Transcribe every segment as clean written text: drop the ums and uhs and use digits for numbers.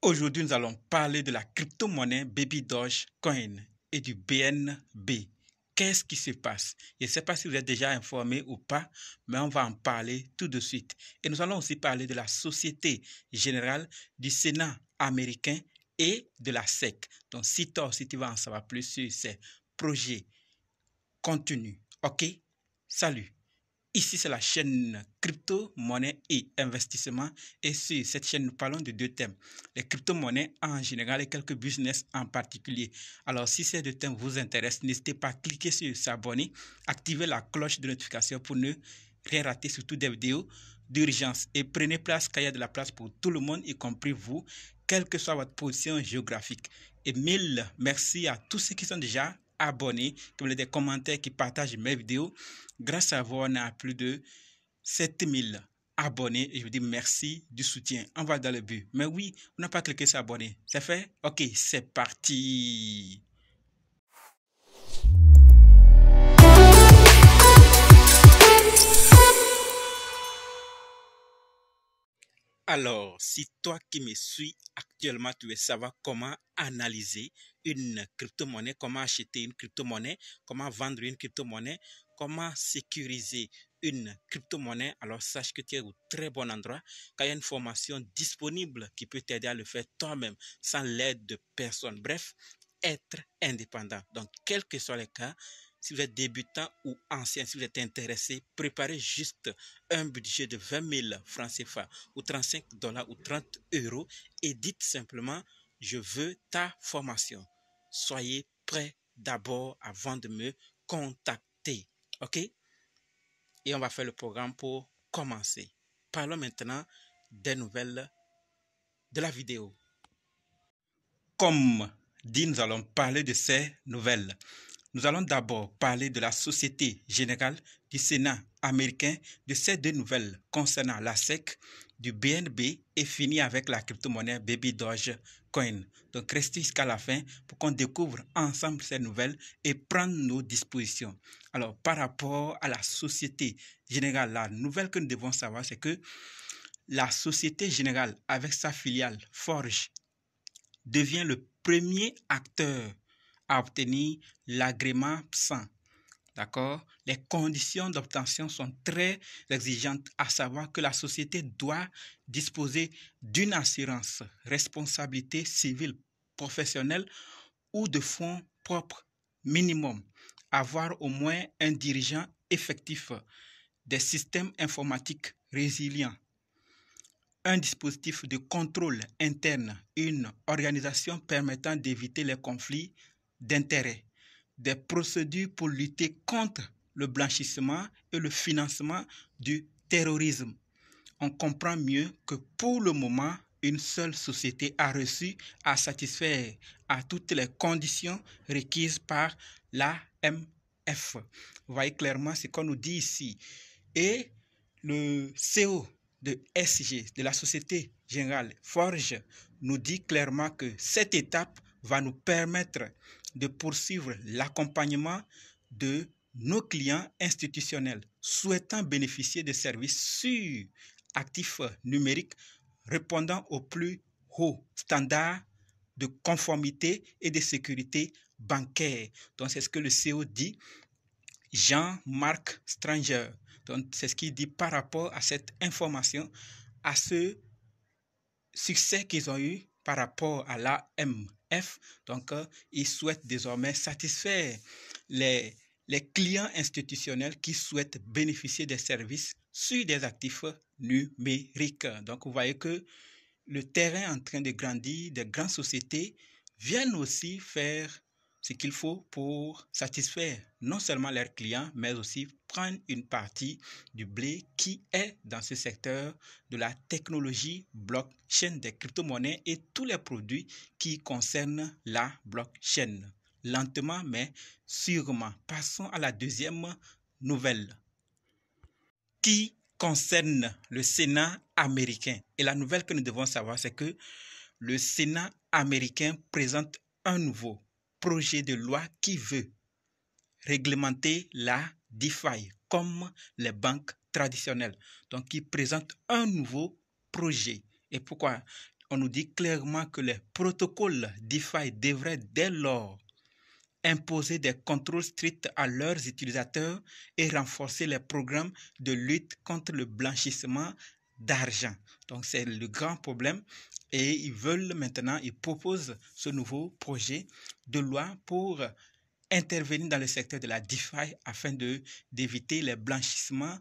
Aujourd'hui, nous allons parler de la crypto-monnaie Baby Dogecoin et du BNB. Qu'est-ce qui se passe? Je ne sais pas si vous êtes déjà informé ou pas, mais on va en parler tout de suite. Et nous allons aussi parler de la Société Générale, du Sénat américain et de la SEC. Donc, si tu vas en savoir plus sur ces projets contenus. OK? Salut! Ici, c'est la chaîne crypto, monnaie et investissement. Et sur cette chaîne, nous parlons de deux thèmes. Les crypto-monnaies en général et quelques business en particulier. Alors, si ces deux thèmes vous intéressent, n'hésitez pas à cliquer sur s'abonner, activer la cloche de notification pour ne rien rater, surtout des vidéos d'urgence. Et prenez place car il y a de la place pour tout le monde, y compris vous, quelle que soit votre position géographique. Et mille merci à tous ceux qui sont déjà abonnés, qui me laissent des commentaires, qui partagent mes vidéos. Grâce à vous, on a plus de 7000 abonnés et je vous dis merci du soutien. On va dans le but. Mais oui, on n'a pas cliqué sur abonner. C'est fait? Ok, c'est parti. Alors, si toi qui me suis actuellement, tu veux savoir comment analyser une crypto-monnaie, comment acheter une crypto-monnaie, comment vendre une crypto-monnaie, comment sécuriser une crypto-monnaie, alors sache que tu es au très bon endroit, car il y a une formation disponible qui peut t'aider à le faire toi-même, sans l'aide de personne. Bref, être indépendant. Donc, quels que soient les cas, si vous êtes débutant ou ancien, si vous êtes intéressé, préparez juste un budget de 20 000 francs CFA ou 35 $ ou 30 € et dites simplement, je veux ta formation. Soyez prêts d'abord avant de me contacter. OK? Et on va faire le programme pour commencer. Parlons maintenant des nouvelles de la vidéo. Comme dit, nous allons parler de ces nouvelles. Nous allons d'abord parler de la Société Générale, du Sénat américain, de ces deux nouvelles concernant la SEC, du BNB et finir avec la crypto-monnaie Baby Dogecoin. Donc restez jusqu'à la fin pour qu'on découvre ensemble ces nouvelles et prendre nos dispositions. Alors par rapport à la Société Générale, la nouvelle que nous devons savoir, c'est que la Société Générale, avec sa filiale Forge, devient le premier acteur à obtenir l'agrément PSAN. D'accord? Les conditions d'obtention sont très exigeantes, à savoir que la société doit disposer d'une assurance responsabilité civile professionnelle ou de fonds propres minimum, avoir au moins un dirigeant effectif, des systèmes informatiques résilients, un dispositif de contrôle interne, une organisation permettant d'éviter les conflits d'intérêts, des procédures pour lutter contre le blanchissement et le financement du terrorisme. On comprend mieux que pour le moment, une seule société a réussi à satisfaire à toutes les conditions requises par l'AMF. Vous voyez clairement ce qu'on nous dit ici. Et le CEO de SG, de la Société Générale Forge, nous dit clairement que cette étape va nous permettre de poursuivre l'accompagnement de nos clients institutionnels souhaitant bénéficier de services sur actifs numériques répondant aux plus hauts standards de conformité et de sécurité bancaire. Donc, c'est ce que le CEO dit, Jean-Marc Stranger. Donc, c'est ce qu'il dit par rapport à cette information, à ce succès qu'ils ont eu par rapport à l'AMF. Donc, ils souhaitent désormais satisfaire les clients institutionnels qui souhaitent bénéficier des services sur des actifs numériques. Donc, vous voyez que le terrain est en train de grandir, des grandes sociétés viennent aussi faire ce qu'il faut pour satisfaire non seulement leurs clients, mais aussi prendre une partie du blé qui est dans ce secteur de la technologie blockchain, des crypto-monnaies et tous les produits qui concernent la blockchain. Lentement, mais sûrement. Passons à la deuxième nouvelle qui concerne le Sénat américain. Et la nouvelle que nous devons savoir, c'est que le Sénat américain présente un nouveau projet de loi qui veut réglementer la DeFi comme les banques traditionnelles. Donc, il présente un nouveau projet. Et pourquoi on nous dit clairement que les protocoles DeFi devraient dès lors imposer des contrôles stricts à leurs utilisateurs et renforcer les programmes de lutte contre le blanchissement d'argent. Donc c'est le grand problème et ils proposent ce nouveau projet de loi pour intervenir dans le secteur de la DeFi afin d'éviter les blanchiments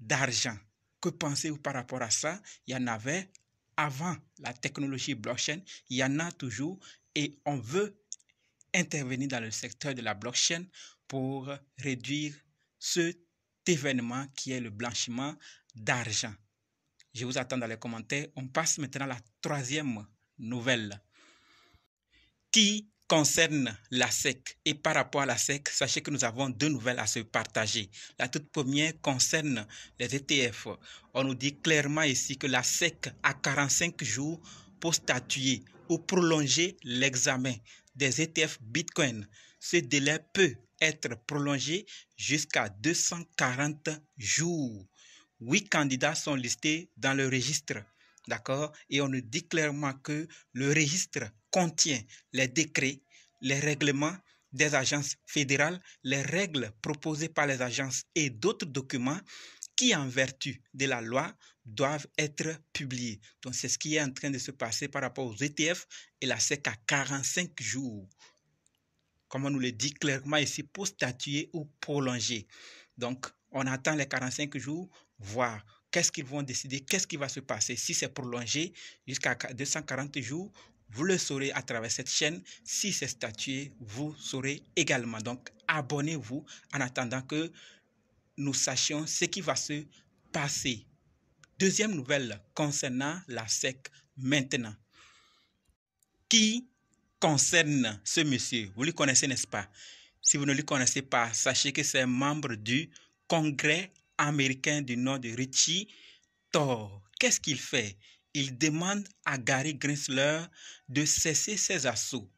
d'argent. Que pensez-vous par rapport à ça? Il y en avait avant la technologie blockchain, il y en a toujours et on veut intervenir dans le secteur de la blockchain pour réduire cet événement qui est le blanchiment d'argent. Je vous attends dans les commentaires. On passe maintenant à la troisième nouvelle qui concerne la SEC. Et par rapport à la SEC, sachez que nous avons deux nouvelles à se partager. La toute première concerne les ETF. On nous dit clairement ici que la SEC a 45 jours pour statuer ou prolonger l'examen des ETF Bitcoin. Ce délai peut être prolongé jusqu'à 240 jours. 8 candidats sont listés dans le registre. D'accord? Et on nous dit clairement que le registre contient les décrets, les règlements des agences fédérales, les règles proposées par les agences et d'autres documents qui, en vertu de la loi, doivent être publiés. Donc, c'est ce qui est en train de se passer par rapport aux ETF et la SEC à 45 jours. Comme on nous le dit clairement ici, pour statuer ou prolonger. Donc, on attend les 45 jours, voir qu'est-ce qu'ils vont décider, qu'est-ce qui va se passer. Si c'est prolongé jusqu'à 240 jours, vous le saurez à travers cette chaîne. Si c'est statué, vous saurez également. Donc, abonnez-vous en attendant que nous sachions ce qui va se passer. Deuxième nouvelle concernant la SEC maintenant. Qui concerne ce monsieur? Vous le connaissez, n'est-ce pas? Si vous ne le connaissez pas, sachez que c'est un membre du Congrès américain du nom de Richie Thor. Qu'est-ce qu'il fait? Il demande à Gary Gensler de cesser ses assauts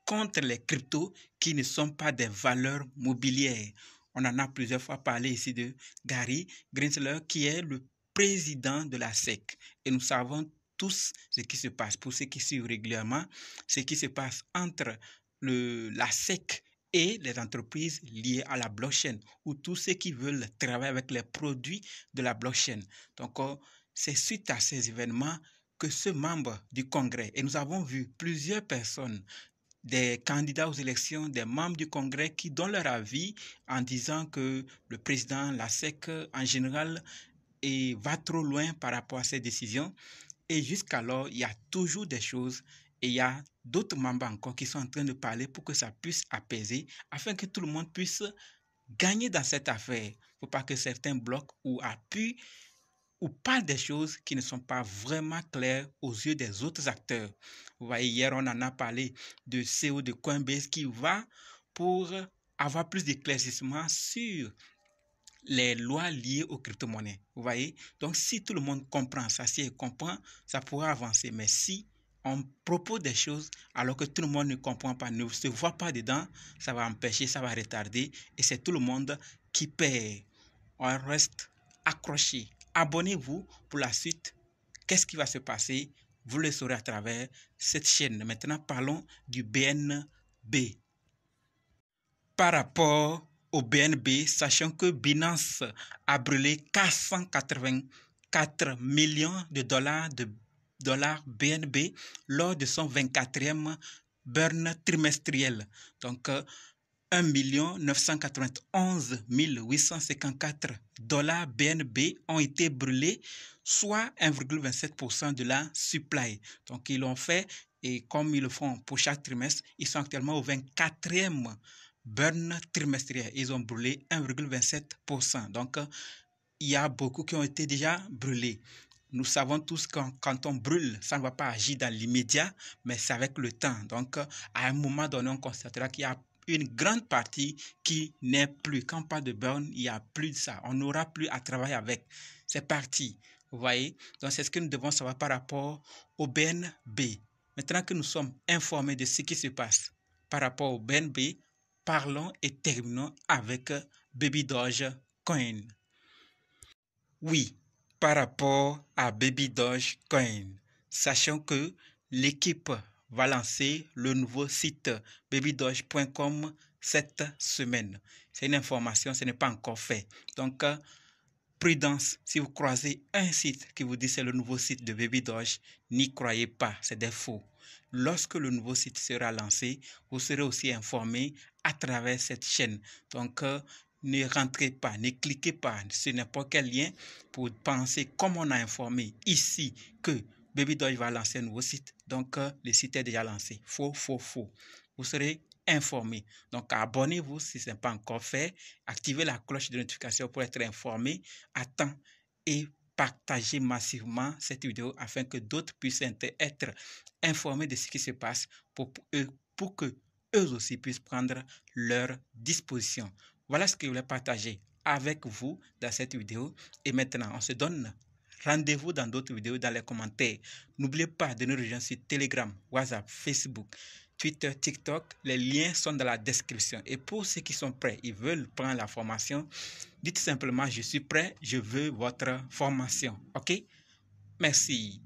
contre les cryptos qui ne sont pas des valeurs mobilières. On en a plusieurs fois parlé ici de Gary Gensler qui est le président de la SEC. Et nous savons tous ce qui se passe. Pour ceux qui suivent régulièrement, ce qui se passe entre la SEC et les entreprises liées à la blockchain ou tous ceux qui veulent travailler avec les produits de la blockchain. Donc, c'est suite à ces événements que ce membre du Congrès, et nous avons vu plusieurs personnes, des candidats aux élections, des membres du Congrès qui donnent leur avis en disant que le président, la SEC en général, va trop loin par rapport à ces décisions. Et jusqu'alors, il y a toujours des choses et il y a d'autres membres encore qui sont en train de parler pour que ça puisse apaiser, afin que tout le monde puisse gagner dans cette affaire. Il ne faut pas que certains bloquent ou appuient ou parlent des choses qui ne sont pas vraiment claires aux yeux des autres acteurs. Vous voyez, hier, on en a parlé de CEO de Coinbase qui va pour avoir plus d'éclaircissement sur les lois liées aux crypto-monnaies. Vous voyez? Donc, si tout le monde comprend ça, si il comprend, ça pourra avancer. Mais si on propose des choses alors que tout le monde ne comprend pas, ne se voit pas dedans, ça va empêcher, ça va retarder et c'est tout le monde qui perd. On reste accroché. Abonnez-vous pour la suite. Qu'est-ce qui va se passer? Vous le saurez à travers cette chaîne. Maintenant, parlons du BNB. Par rapport au BNB, sachant que Binance a brûlé 484 millions de dollars BNB lors de son 24e burn trimestriel. Donc, 1 991 854 dollars BNB ont été brûlés, soit 1,27% de la supply. Donc, ils l'ont fait et comme ils le font pour chaque trimestre, ils sont actuellement au 24e burn trimestriel. Ils ont brûlé 1,27%. Donc, il y a beaucoup qui ont été déjà brûlés. Nous savons tous que quand on brûle, ça ne va pas agir dans l'immédiat, mais c'est avec le temps. Donc, à un moment donné, on constatera qu'il y a une grande partie qui n'est plus. Quand on parle de burn, il n'y a plus de ça. On n'aura plus à travailler avec. C'est parti. Vous voyez? Donc, c'est ce que nous devons savoir par rapport au BNB. Maintenant que nous sommes informés de ce qui se passe par rapport au BNB, parlons et terminons avec Baby Doge Coin. Oui, par rapport à Baby Dogecoin. Sachant que l'équipe va lancer le nouveau site babydoge.com cette semaine. C'est une information, ce n'est pas encore fait. Donc, prudence, si vous croisez un site qui vous dit c'est le nouveau site de Baby Doge, n'y croyez pas, c'est des faux. Lorsque le nouveau site sera lancé, vous serez aussi informé à travers cette chaîne. Donc, ne rentrez pas, ne cliquez pas sur n'importe quel lien pour penser, comme on a informé ici, que Baby Doge va lancer un nouveau site. Donc, le site est déjà lancé. Faux, faux, faux. Vous serez informé. Donc, abonnez-vous si ce n'est pas encore fait. Activez la cloche de notification pour être informé à temps et partagez massivement cette vidéo afin que d'autres puissent être informés de ce qui se passe pour que eux aussi puissent prendre leur disposition. Voilà ce que je voulais partager avec vous dans cette vidéo. Et maintenant, on se donne rendez-vous dans d'autres vidéos dans les commentaires. N'oubliez pas de nous rejoindre sur Telegram, WhatsApp, Facebook, Twitter, TikTok. Les liens sont dans la description. Et pour ceux qui sont prêts, ils veulent prendre la formation, dites simplement, je suis prêt, je veux votre formation. OK? Merci.